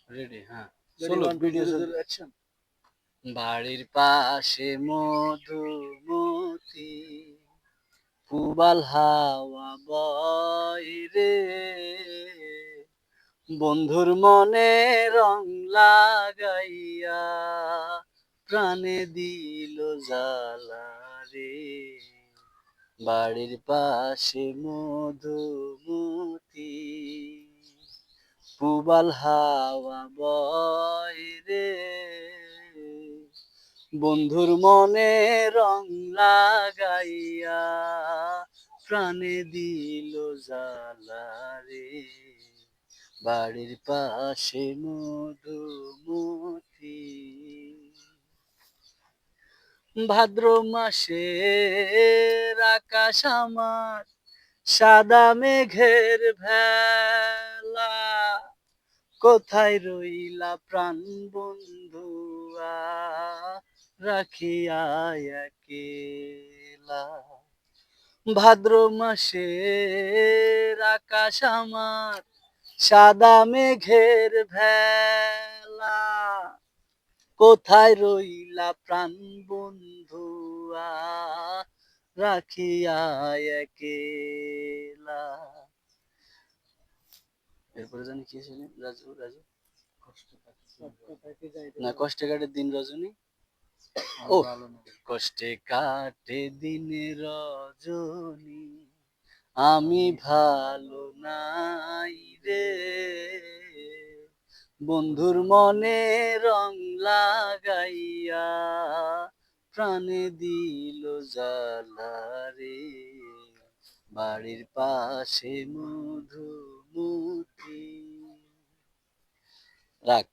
Ready, হ্যাঁ। Ready, চলো 1 2 video 0 চলো। 0 অ্যাকশন। বাড়ির পাশে মধুমতি, পুবাল হাওয়া বয় রে, বন্ধুর মনে রং লাগাইয়া প্রাণে দিল জ্বালা রে। বাড়ির পাশে মধুমতি, পুবাল হাওয়া বয় রে, বন্ধুর মনে রং লাগাইয়া প্রাণে দিল জ্বালা রে। বাড়ির পাশে মধুমতি। ভাদ্র মাসের আকাশ আমার সাদা মেঘের ভেলা, কোথায় রইলা প্রাণ বন্ধুয়া রাখিয়া একেলা। ভাদ্র মাসের আকাশ আমার সাদা মেঘের ভেলা, কোথায় রইলা প্রাণ বন্ধুয়া রাখিয়া একেলা। এরপরে জানি কি ছিল, রাজু রাজু না, কষ্টে কাটে দিন রজনী। ও, কষ্টে কাটে দিন রজনী, আমি ভালো নাই রে, বন্ধুর মনে রং লাগাইয়া প্রাণে দিল জ্বালা রে। বাড়ির পাশে মধুমতি। রাখ।